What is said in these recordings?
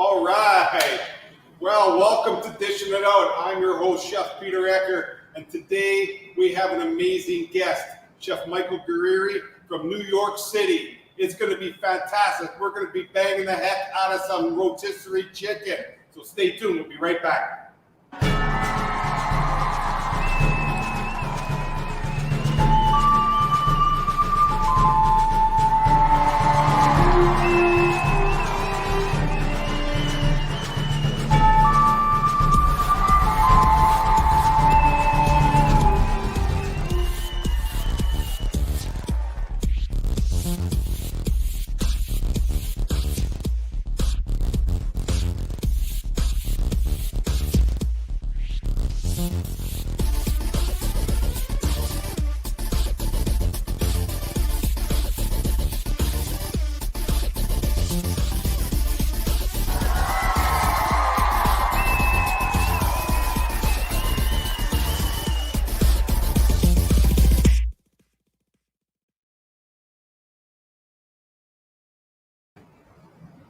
All right. Well, welcome to Dishing It Out. I'm your host, Chef Peter Ecker, and today we have an amazing guest, Chef Michael Guerrieri from New York City. It's going to be fantastic. We're going to be banging the heck out of some rotisserie chicken. So stay tuned. We'll be right back.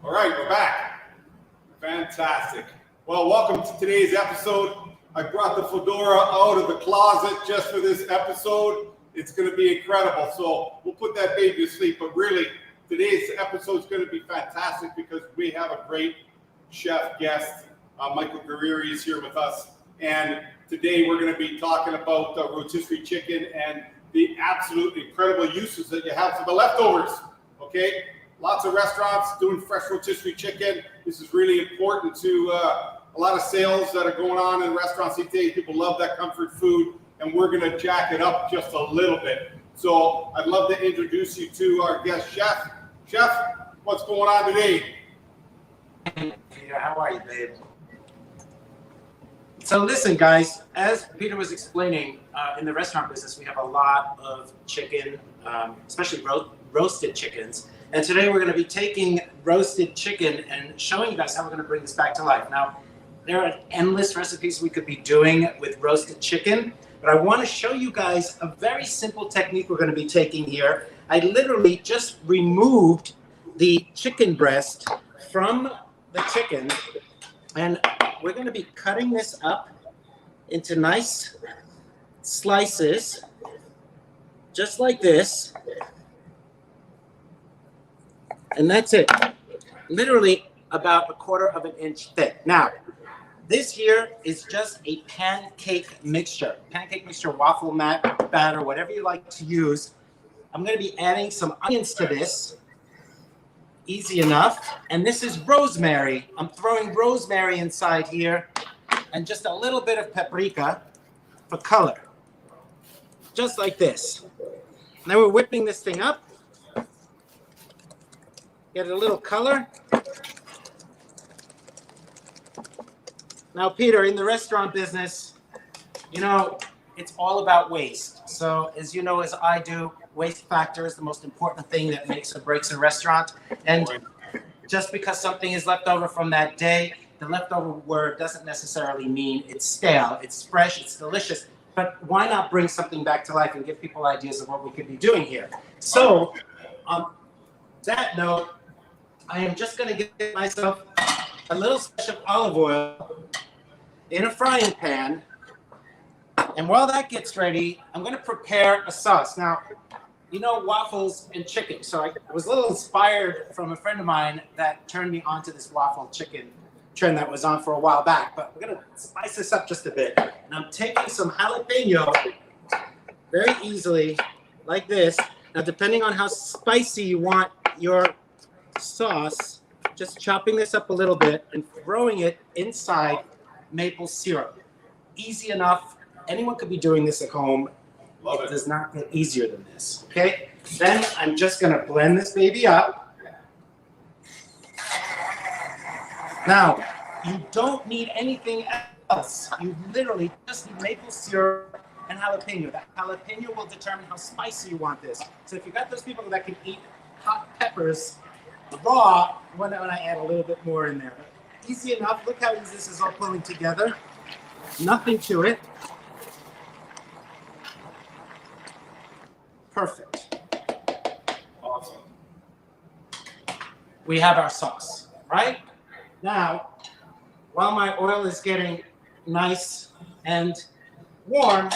All right, we're back. Fantastic. Well, welcome to today's episode. I brought the fedora out of the closet just for this episode. It's going to be incredible. So we'll put that baby to sleep. But really, today's episode is going to be fantastic because we have a great chef guest. Michael Guerrieri is here with us. And today we're going to be talking about rotisserie chicken and the absolute incredible uses that you have for the leftovers. Okay? Lots of restaurants doing fresh rotisserie chicken. This is really important to a lot of sales that are going on in restaurants these days. People love that comfort food, and we're going to jack it up just a little bit. So I'd love to introduce you to our guest chef. Chef, what's going on today? Hey, Peter, how are you, babe? So listen, guys, as Peter was explaining, in the restaurant business, we have a lot of chicken, especially roasted chickens. And today we're going to be taking roasted chicken and showing you guys how we're going to bring this back to life. Now, there are endless recipes we could be doing with roasted chicken, but I want to show you guys a very simple technique we're going to be taking here. I literally just removed the chicken breast from the chicken, and we're going to be cutting this up into nice slices, just like this. And that's it. Literally about 1/4 inch thick. Now, this here is just a pancake mixture. Pancake mixture, waffle mat, batter, whatever you like to use. I'm going to be adding some onions to this. Easy enough. And this is rosemary. I'm throwing rosemary inside here and just a little bit of paprika for color. Just like this. Now we're whipping this thing up. Get a little color. Now, Peter, in the restaurant business, you know, it's all about waste. So as you know, as I do, waste factor is the most important thing that makes or breaks a restaurant. And just because something is left over from that day, the leftover word doesn't necessarily mean it's stale. It's fresh, it's delicious. But why not bring something back to life and give people ideas of what we could be doing here? So on that note, I am just going to give myself a little splash of olive oil in a frying pan. And while that gets ready, I'm going to prepare a sauce. Now, you know, waffles and chicken. So I was a little inspired from a friend of mine that turned me onto this waffle chicken trend that was on for a while back. But we're going to spice this up just a bit. And I'm taking some jalapeno very easily like this. Now, depending on how spicy you want your sauce, just chopping this up a little bit and throwing it inside maple syrup. Easy enough. Anyone could be doing this at home. Love it. It does not get easier than this. Okay? Then I'm just going to blend this baby up. Now, you don't need anything else. You literally just need maple syrup and jalapeno. That jalapeno will determine how spicy you want this. So if you've got those people that can eat hot peppers raw, when I add a little bit more in there. Easy enough. Look how easy this is all pulling together. Nothing to it. Perfect. Awesome. We have our sauce, right? Now, while my oil is getting nice and warm,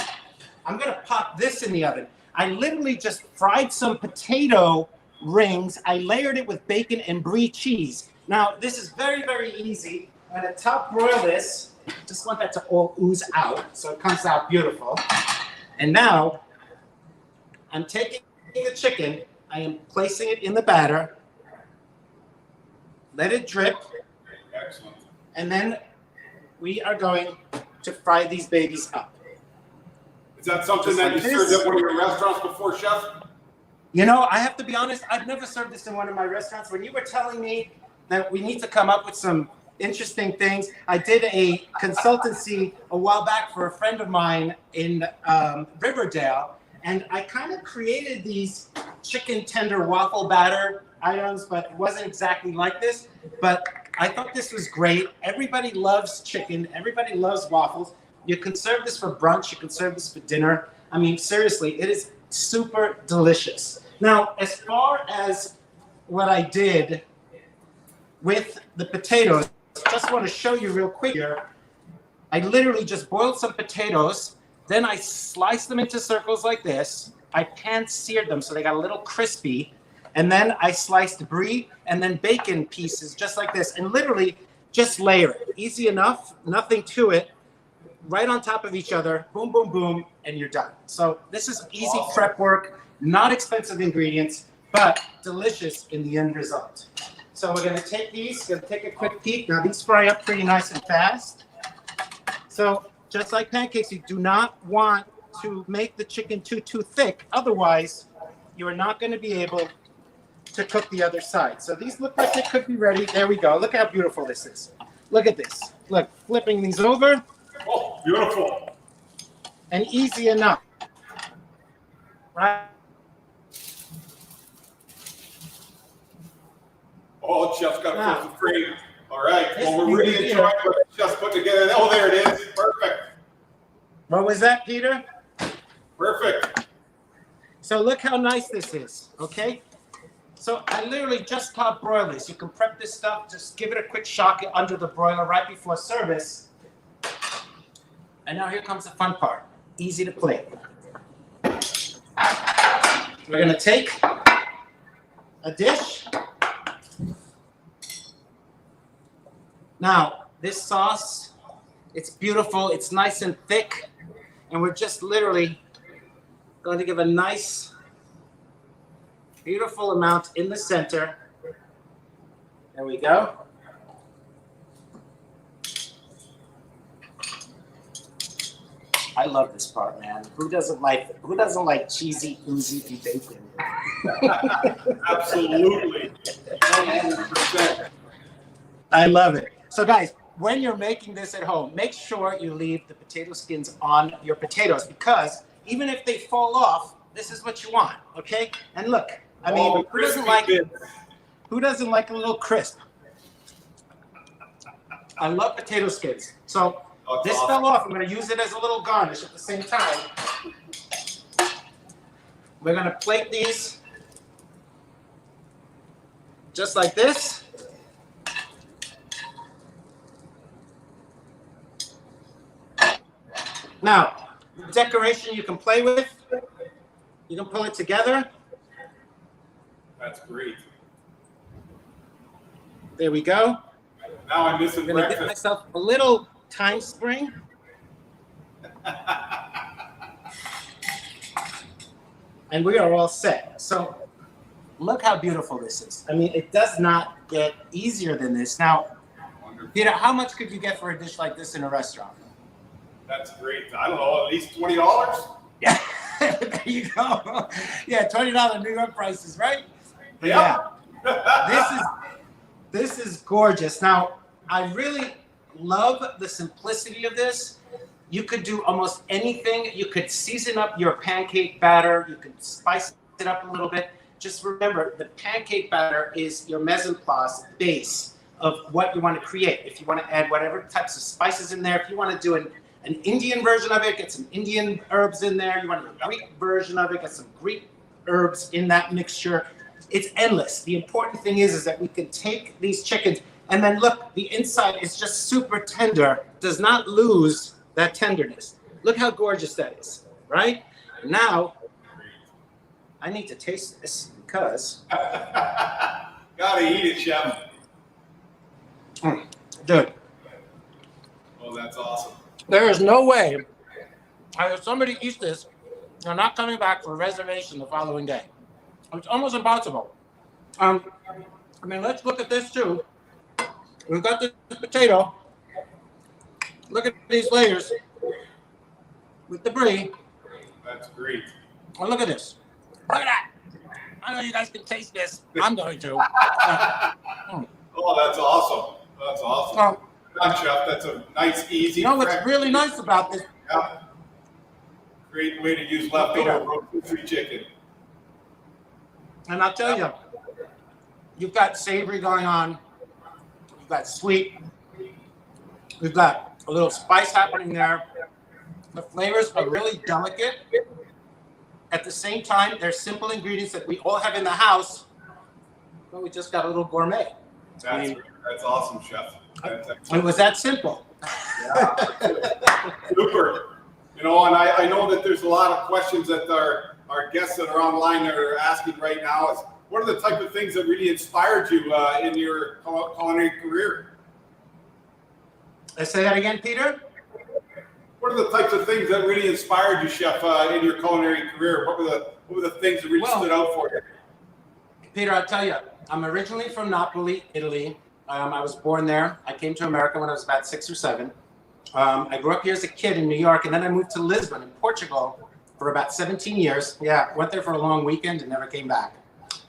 I'm gonna pop this in the oven. I literally just fried some potato rings. I layered it with bacon and brie cheese. Now, this is very, very easy. I'm gonna top broil this. Just want that to all ooze out so it comes out beautiful. And now, I'm taking the chicken, I am placing it in the batter. Let it drip. Excellent. And then we are going to fry these babies up. Is that something Just that like you this. served at one of your restaurants before, Chef? You know, I have to be honest, I've never served this in one of my restaurants. When you were telling me that we need to come up with some interesting things, I did a consultancy a while back for a friend of mine in Riverdale, and I kind of created these chicken tender waffle batter items, but it wasn't exactly like this. But I thought this was great. Everybody loves chicken. Everybody loves waffles. You can serve this for brunch. You can serve this for dinner. I mean, seriously, it is super delicious. Now, as far as what I did with the potatoes, just want to show you real quick here. I literally just boiled some potatoes. Then I sliced them into circles like this. I pan-seared them so they got a little crispy. And then I sliced brie and then bacon pieces just like this. And literally just layer it. Easy enough, nothing to it. Right on top of each other, boom, boom, boom, and you're done. So this is easy prep work, not expensive ingredients, but delicious in the end result. So we're gonna take these, gonna take a quick peek. Now these fry up pretty nice and fast. So just like pancakes, you do not want to make the chicken too thick. Otherwise, you are not gonna be able to cook the other side. So these look like they could be ready. There we go. Look how beautiful this is. Look at this. Look, flipping these over. Oh, beautiful. And easy enough. Right? Oh, Chef's got Now, first frame. All right. this Well, we're really is- enjoying what Chef's put together. Oh, there it is. Perfect. What was that, Peter? Perfect. So look how nice this is, okay? So I literally just top broil this. You can prep this stuff, just give it a quick shock under the broiler right before service. And now here comes the fun part. Easy to plate. We're gonna take a dish. Now, this sauce, it's beautiful, it's nice and thick, and we're just literally going to give a nice, beautiful amount in the center. There we go. I love this part, man. Who doesn't like cheesy, oozy bacon? Absolutely. 100%. I love it. So guys, when you're making this at home, make sure you leave the potato skins on your potatoes, because even if they fall off, this is what you want, okay? And look, I mean, Oh, who doesn't like a little crisp? I love potato skins. So That's this awesome. fell off. I'm going to use it as a little garnish at the same time. We're going to plate these just like this. Now, decoration you can play with. You can pull it together. That's great. There we go. Now I'm missing I'm going to get breakfast. myself a little thyme spring. And we are all set. So look how beautiful this is. I mean, it does not get easier than this. Now, Wonderful. Peter, how much could you get for a dish like this in a restaurant? That's great. I don't know, at least $20? Yeah, there you go. Yeah, $20 New York prices, right? But Yeah. This is gorgeous. Now, I really love the simplicity of this. You could do almost anything. You could season up your pancake batter. You could spice it up a little bit. Just remember, the pancake batter is your mise en place base of what you want to create. If you want to add whatever types of spices in there, if you want to do an Indian version of it, get some Indian herbs in there. You want a Greek version of it, get some Greek herbs in that mixture. It's endless. The important thing is that we can take these chickens And then look, the inside is just super tender, does not lose that tenderness. Look how gorgeous that is, right? Now, I need to taste this because... Gotta eat it, Chef. Dude. Oh, that's awesome. There is no way if somebody eats this, they're not coming back for a reservation the following day. It's almost impossible. I mean, let's look at this too. We've got this potato. Look at these layers with debris. That's great. Oh, look at this. Look at that. I know you guys can taste this. I'm going to. Oh, that's awesome. That's awesome. Good, Chef. That's a nice, easy. You know what's really nice about this? Yeah. Great way to use leftover rotisserie chicken. And I'll tell you, you've got savory going on. You've got sweet. We've got a little spice happening there. The flavors are really delicate. At the same time, they're simple ingredients that we all have in the house, but we just got a little gourmet. That's awesome, Chef. It was that simple. Yeah. Super. You know, and I know that there's a lot of questions that our guests that are online are asking right now is, what are the type of things that really inspired you in your culinary career? Say that again, Peter? What are the types of things that really inspired you, Chef, in your culinary career? What were the things that really stood out for you? Peter, I'll tell you, I'm originally from Napoli, Italy. I was born there. I came to America when I was about 6 or 7. I grew up here as a kid in New York, and then I moved to Lisbon in Portugal for about 17 years. Yeah, went there for a long weekend and never came back.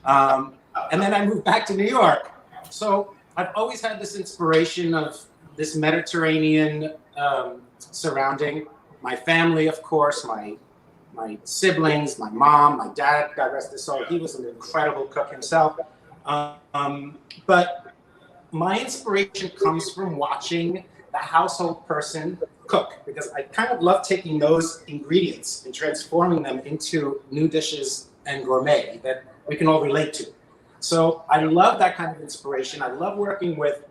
And then I moved back to New York. So I've always had this inspiration of this Mediterranean surrounding. My family, of course, my siblings, my mom, my dad, God rest his soul. He was an incredible cook himself. But my inspiration comes from watching the household person cook, because I kind of love taking those ingredients and transforming them into new dishes and gourmet that we can all relate to. So I love that kind of inspiration. I love working with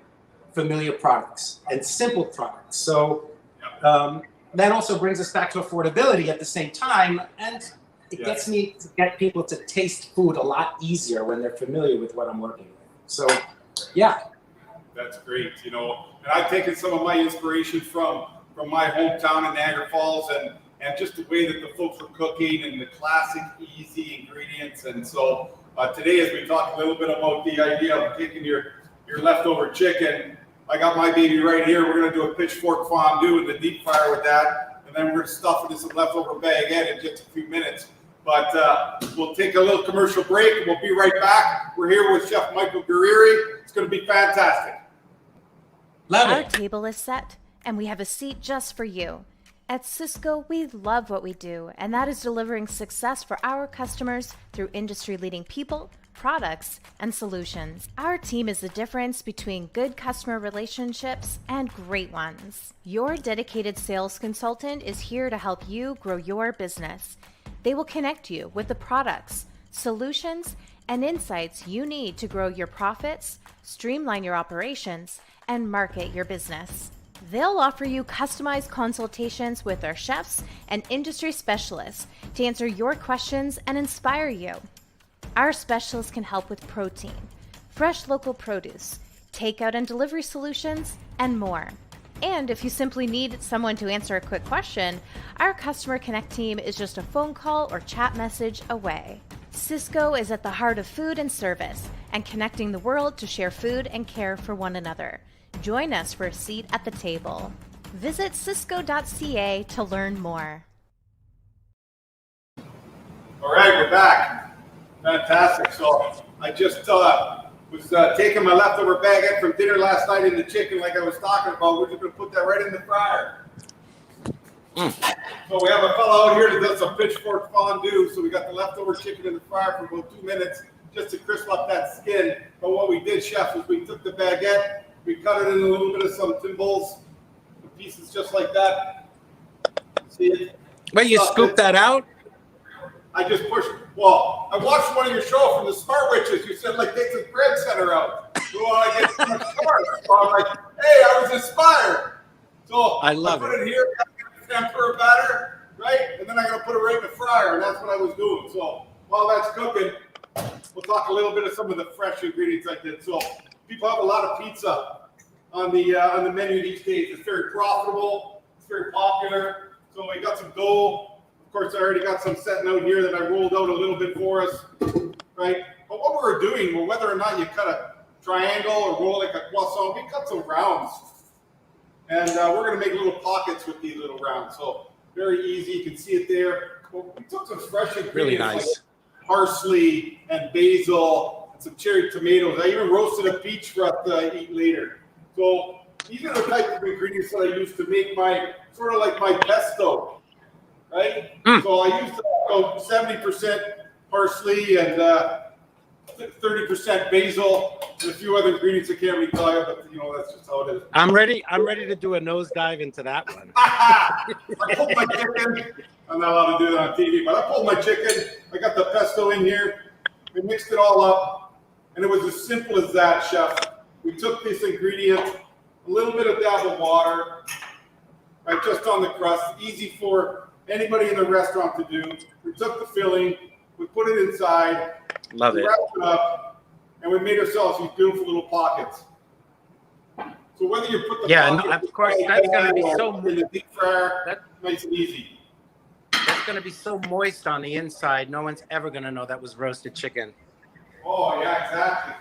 familiar products and simple products. So that also brings us back to affordability at the same time, and it gets me to get people to taste food a lot easier when they're familiar with what I'm working with. So, yeah. That's great, you know. And I've taken some of my inspiration from my hometown in Niagara Falls, and just the way that the folks were cooking and the classic, easy ingredients. And so today, as we talk a little bit about the idea of taking your leftover chicken, I got my baby right here. We're going to do a pitchfork fondue in the deep fryer with that. And then we're going to stuff it in some leftover baguette in just a few minutes. But we'll take a little commercial break, and we'll be right back. We're here with Chef Michael Guerrieri. It's going to be fantastic. Love it. Our table is set, and we have a seat just for you. At Cisco, we love what we do, and that is delivering success for our customers through industry-leading people, products, and solutions. Our team is the difference between good customer relationships and great ones. Your dedicated sales consultant is here to help you grow your business. They will connect you with the products, solutions, and insights you need to grow your profits, streamline your operations, and market your business. They'll offer you customized consultations with their chefs and industry specialists to answer your questions and inspire you. Our specialists can help with protein, fresh local produce, takeout and delivery solutions, and more. And if you simply need someone to answer a quick question, our Customer Connect team is just a phone call or chat message away. Cisco is at the heart of food and service and connecting the world to share food and care for one another. Join us for a seat at the table. Visit cisco.ca to learn more. All right, we're back. Fantastic. So I just was taking my leftover baguette from dinner last night in the chicken like I was talking about. We're just going to put that right in the fryer. So we have a fellow out here that does some pitchfork fondue. So we got the leftover chicken in the fryer for about 2 minutes just to crisp up that skin. But what we did, Chef, is we took the baguette, we cut it in a little bit of some timbales, pieces just like that. See it? Wait, you scoop that out? I just pushed. Well, I watched one of your show from the Smart Witches. You said like take the bread center out. You want to get some carbs. So I'm like, hey, I was inspired. So I love put it here, tempura batter, right? And then I'm going to put it right in the fryer, and that's what I was doing. So while that's cooking, we'll talk a little bit of some of the fresh ingredients I did. So people have a lot of pizza on the menu these days. It's very profitable. It's very popular. So I got some dough. Of course, I already got some setting out here that I rolled out a little bit for us, right? But what we're doing, well, whether or not you cut a triangle or roll like a croissant, we cut some rounds. And we're going to make little pockets with these little rounds. So very easy. You can see it there. Well, we took some fresh ingredients. Really nice. Like parsley and basil and some cherry tomatoes. I even roasted a peach for us to eat later. So these are the type of ingredients that I use to make my, sort of like my pesto, right? So I used 70% parsley and 30% basil and a few other ingredients I can't really tell you, but that's just how it is. I'm ready to do a nosedive into that one. I pulled my chicken. I'm not allowed to do that on TV, but I pulled my chicken. I got the pesto in here. We mixed it all up, and it was as simple as that, chef. We took this ingredient, a little bit of dab of water, right, just on the crust, easy for anybody in the restaurant to do. We took the filling, we put it inside, Love it. wrapped it up, and we made ourselves these beautiful little pockets. So whether you put the of course, that's going to be so in the deep fryer, nice and easy. That's going to be so moist on the inside. No one's ever going to know that was roasted chicken. Oh yeah, exactly.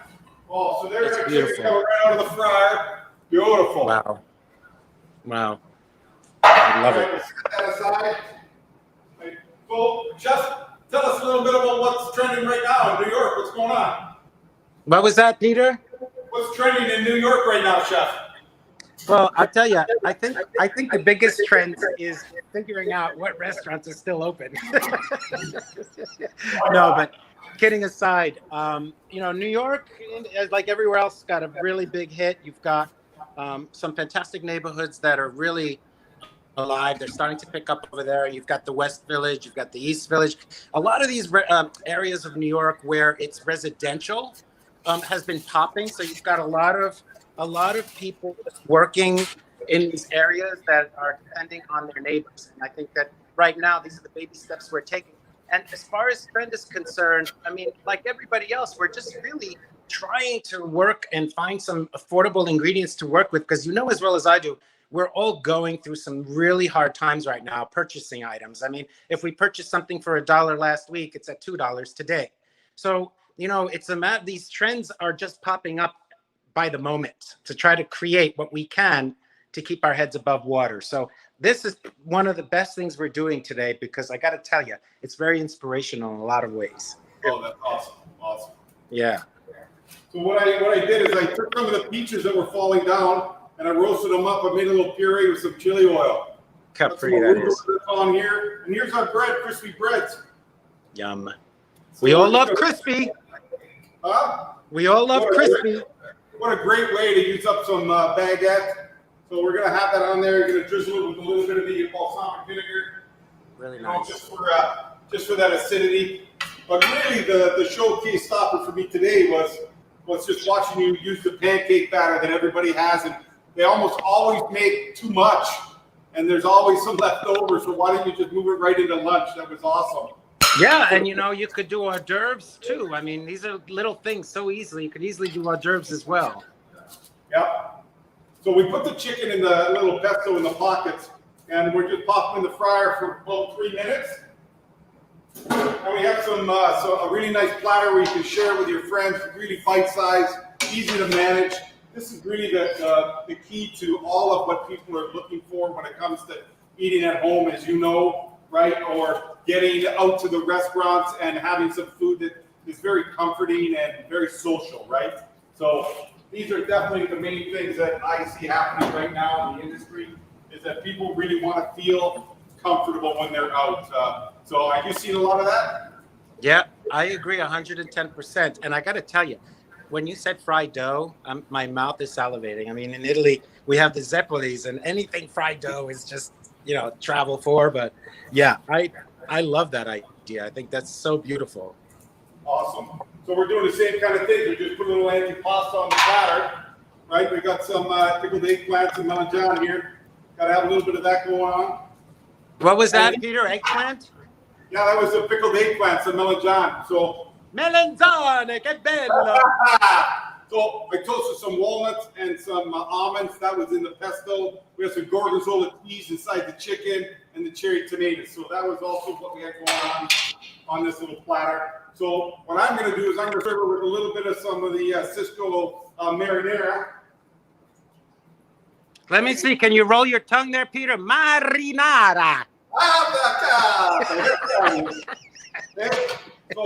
Oh, so there's That's our beautiful. chicken coming right out of the fryer. Beautiful. Wow. I love it. We'll set that aside. Right. So, just tell us a little bit about what's trending right now in New York. What's going on? What was that, Peter? What's trending in New York right now, Chef? Well, I'll tell you, I think the biggest trend is figuring out what restaurants are still open. No, but kidding aside, New York, like everywhere else, got a really big hit. You've got some fantastic neighborhoods that are really alive. They're starting to pick up over there. You've got the West Village, you've got the East Village. A lot of these areas of New York where it's residential has been popping. So you've got a lot of people working in these areas that are depending on their neighbors. And I think that right now, these are the baby steps we're taking. And as far as trend is concerned, I mean, like everybody else, we're just really trying to work and find some affordable ingredients to work with, because as well as I do, we're all going through some really hard times right now purchasing items. I mean, if we purchased something for $1 last week, it's at $2 today. So, it's these trends are just popping up by the moment to try to create what we can to keep our heads above water. So this is one of the best things we're doing today, because I got to tell you, it's very inspirational in a lot of ways. Oh, that's awesome. Yeah. So what I did is I took some of the peaches that were falling down and I roasted them up. I made a little puree with some chili oil. How pretty that is. On here, and here's our bread, crispy breads. Yum. We all love crispy. Huh? We all love crispy. What a great way to use up some baguette. So we're gonna have that on there. You're gonna drizzle it with a little bit of the balsamic vinegar. Really nice. Just for that acidity. But really, the showcase stopper for me today was just watching you use the pancake batter that everybody has, and they almost always make too much, and there's always some left over. So why don't you just move it right into lunch? That was awesome. Yeah, and you could do hors d'oeuvres too. I mean, these are little things so easily. You could easily do hors d'oeuvres as well. Yep. So we put the chicken in the little pesto in the pockets, and we're just popping in the fryer for about 3 minutes. And we have a really nice platter where you can share with your friends, really bite-sized, easy to manage. This is really the key to all of what people are looking for when it comes to eating at home, as you know, right? Or getting out to the restaurants and having some food that is very comforting and very social, right? So these are definitely the main things that I see happening right now in the industry, is that people really want to feel comfortable when they're out. So have you seen a lot of that? Yeah, I agree 110%. And I got to tell you, when you said fried dough, my mouth is salivating. I mean, in Italy, we have the zeppolis, and anything fried dough is just, travel for. But yeah, I love that idea. I think that's so beautiful. Awesome. So we're doing the same kind of thing. We just put a little antipasta on the platter, right? We got some pickled eggplants and melanzane here. Got to have a little bit of that going on. What was that, Peter? Eggplant? Yeah, that was the pickled eggplants and melanzane. So Melanzane, che bello! So I toasted some walnuts and some almonds. That was in the pesto. We have some gorgonzola cheese inside the chicken and the cherry tomatoes. So that was also what we had going on this little platter. So what I'm going to do is I'm going to serve it with a little bit of some of the Cisco marinara. Let me see. Can you roll your tongue there, Peter? Marinara. So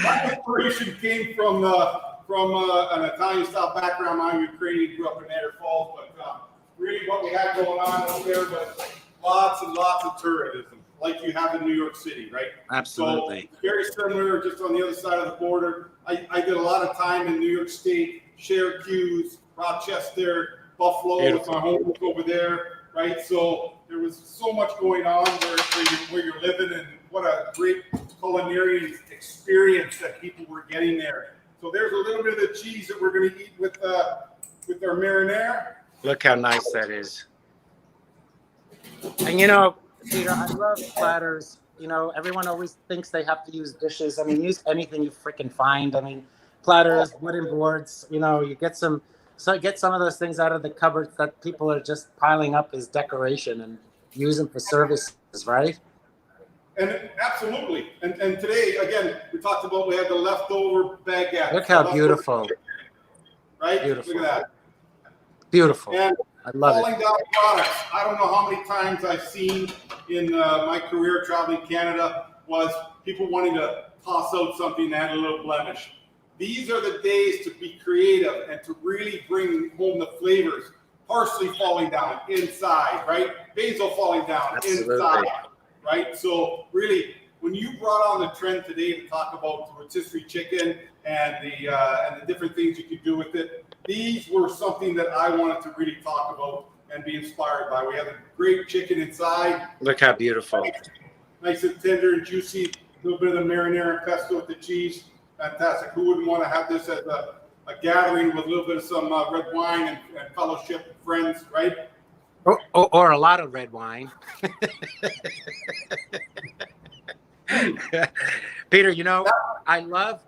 my inspiration came from an Italian-style background. I'm Ukrainian, grew up in Niagara Falls, but really what we had going on over there was lots and lots of tourism, like you have in New York City, right? Absolutely. So very similar, just on the other side of the border. I did a lot of time in New York State, Syracuse, Rochester, Buffalo. Beautiful. My home was over there, right? So there was so much going on where you're living, and what a great culinary experience that people were getting there. So there's a little bit of the cheese that we're going to eat with our marinara. Look how nice that is. And you know, Peter, I love platters. You know, everyone always thinks they have to use dishes. I mean, use anything you freaking find. I mean, platters, wooden boards. You know, you get some of those things out of the cupboards that people are just piling up as decoration and use them for services, right? And absolutely. And today, again, we talked about we had the leftover baguette. Look how beautiful. Right? Beautiful. Look at that. Beautiful. And I love falling down products. I don't know how many times I've seen in my career traveling Canada was people wanting to toss out something that had a little blemish. These are the days to be creative and to really bring home the flavors. Parsley falling down inside, right? Basil falling down inside, right? So really, when you brought on the trend today to talk about the rotisserie chicken and the different things you could do with it, these were something that I wanted to really talk about and be inspired by. We have a great chicken inside. Look how beautiful. Nice and tender and juicy. A little bit of the marinara and pesto with the cheese. Fantastic. Who wouldn't want to have this as a gathering with a little bit of some red wine and fellowship and friends, right? Or a lot of red wine. Peter, you know, I love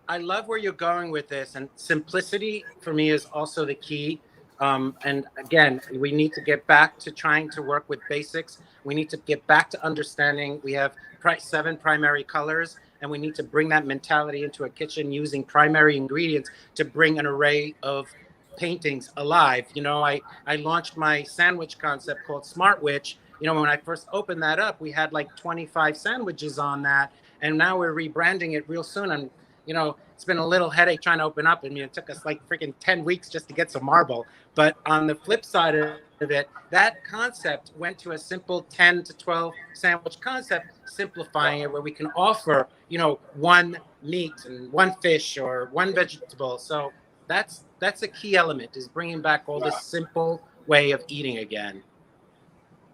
where you're going with this, and simplicity for me is also the key. And again, we need to get back to trying to work with basics. We need to get back to understanding we have 7 primary colors, and we need to bring that mentality into a kitchen using primary ingredients to bring an array of paintings alive. You know, I launched my sandwich concept called Smartwich. You know, when I first opened that up, we had like 25 sandwiches on that, and now we're rebranding it real soon. And you know, it's been a little headache trying to open up. I mean, it took us like freaking 10 weeks just to get some marble. But on the flip side of it, that concept went to a simple 10 to 12 sandwich concept, simplifying it where we can offer, you know, 1 meat and 1 fish or 1 vegetable. So that's a key element, is bringing back all this simple way of eating again.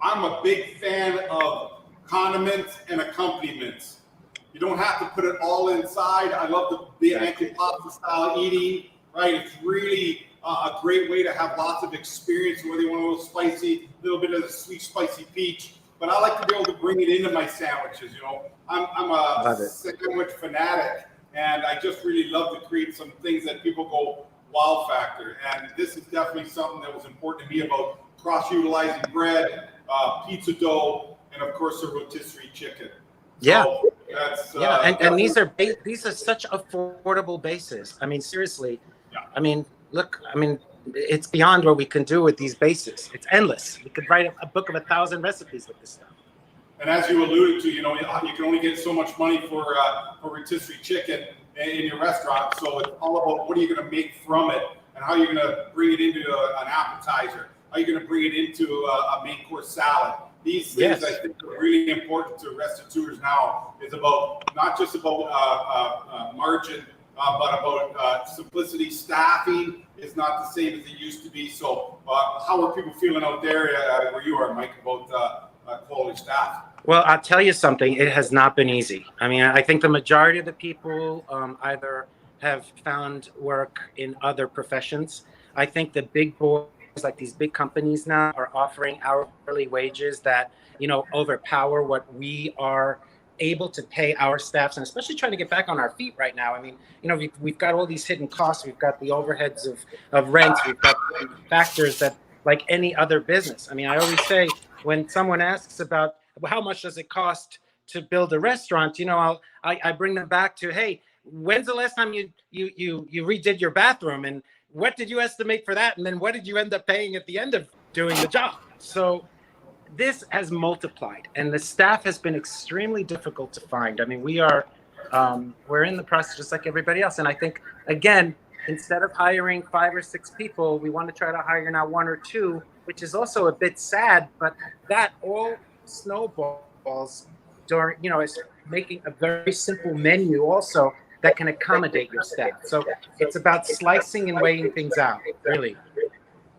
I'm a big fan of condiments and accompaniments. You don't have to put it all inside. I love the antipasta style eating, right? It's really a great way to have lots of experience, whether you want a little spicy, a little bit of the sweet, spicy peach. But I like to be able to bring it into my sandwiches, you know. I'm a sandwich fanatic, and I just really love to create some things that people go wow factor. And this is definitely something that was important to me about cross-utilizing bread, pizza dough, and of course the rotisserie chicken. Yeah. So that's, and these are such affordable bases. I mean, seriously. Yeah. I mean, look. I mean, it's beyond what we can do with these bases. It's endless. We could write a book of 1,000 recipes with this stuff. And as you alluded to, you know, you can only get so much money for rotisserie chicken in your restaurant. So it's all about what are you going to make from it, and how you're going to bring it into an appetizer. How are you going to bring it into a main course salad? These things, I think, are really important to restaurateurs now. Is about not just about margin, but about simplicity. Staffing is not the same as it used to be. So how are people feeling out there where you are, Mike, about quality staff? Well, I'll tell you something. It has not been easy. I mean, I think the majority of the people either have found work in other professions. I think the big boys, like these big companies now, are offering hourly wages that, overpower what we are able to pay our staffs, and especially trying to get back on our feet right now. I mean, we've got all these hidden costs. We've got the overheads of rent. We've got factors that, like any other business. I mean, I always say, when someone asks about how much does it cost to build a restaurant, I bring them back to, hey, when's the last time you redid your bathroom, and what did you estimate for that, and then what did you end up paying at the end of doing the job? So this has multiplied, and the staff has been extremely difficult to find. I mean, we're in the process just like everybody else, and I think, again, instead of hiring 5 or 6 people, we want to try to hire now 1 or 2, which is also a bit sad, but that all snowballs during, is making a very simple menu also that can accommodate your staff. So it's about slicing and weighing things out, really.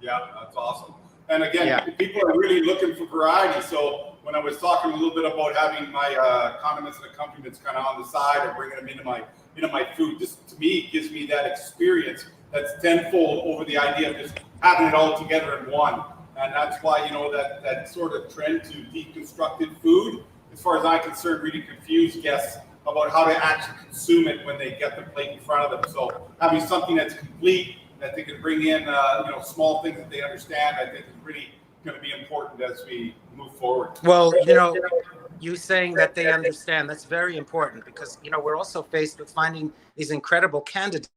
Yeah, that's awesome. And again, people are really looking for variety. So when I was talking a little bit about having my condiments and accompaniments kind of on the side or bringing them into my food, this to me gives me that experience that's tenfold over the idea of just having it all together in one. And that's why, that sort of trend to deconstructed food, as far as I'm concerned, really confused guests about how to actually consume it when they get the plate in front of them. So having something that's complete, that they can bring in, small things that they understand, I think is really going to be important as we move forward. Well, you saying that they understand, that's very important, because, we're also faced with finding these incredible candidates,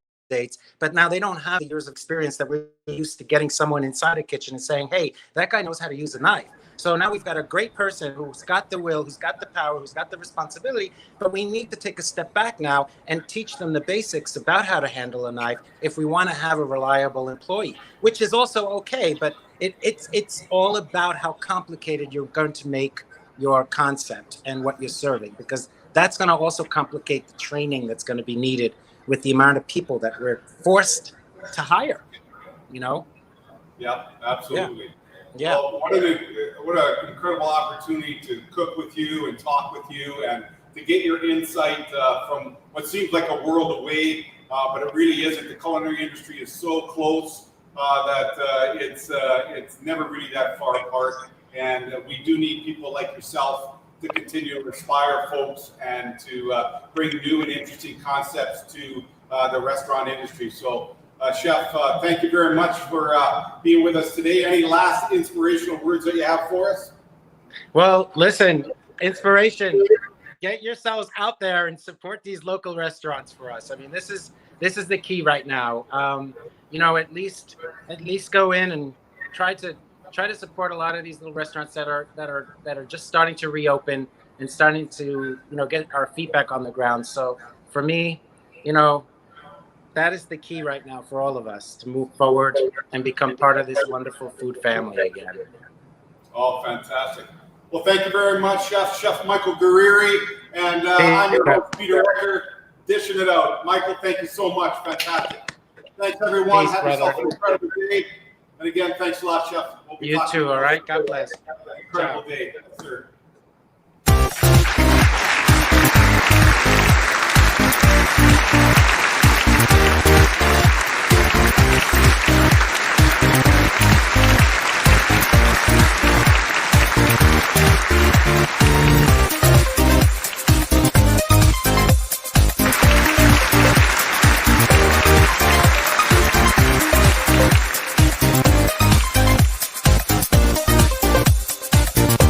but now they don't have the years of experience that we're used to getting someone inside a kitchen and saying, hey, that guy knows how to use a knife. So now we've got a great person who's got the will, who's got the power, who's got the responsibility, but we need to take a step back now and teach them the basics about how to handle a knife if we want to have a reliable employee, which is also okay, but it's all about how complicated you're going to make your concept and what you're serving, because that's going to also complicate the training that's going to be needed with the amount of people that we're forced to hire, Yeah, absolutely. Yeah. Well, what an incredible opportunity to cook with you and talk with you and to get your insight from what seems like a world away, but it really isn't. The culinary industry is so close that it's never really that far apart. And we do need people like yourself to continue to inspire folks and to bring new and interesting concepts to the restaurant industry. So, Chef, thank you very much for being with us today. Any last inspirational words that you have for us? Well, listen, inspiration. Get yourselves out there and support these local restaurants for us. I mean, this is the key right now. At least go in and try to support a lot of these little restaurants that are just starting to reopen and starting to get our feet back on the ground. So for me, that is the key right now for all of us to move forward and become part of this wonderful food family again. Oh, fantastic. Well, thank you very much, Chef Michael Guerrieri. And I'm your host, Peter Ecker, dishing it out. Michael, thank you so much. Fantastic. Thanks, everyone. Peace, have yourself brother. an incredible day. And again, thanks a lot, Chef. You too, all right? God bless. Incredible day. Yes, sir.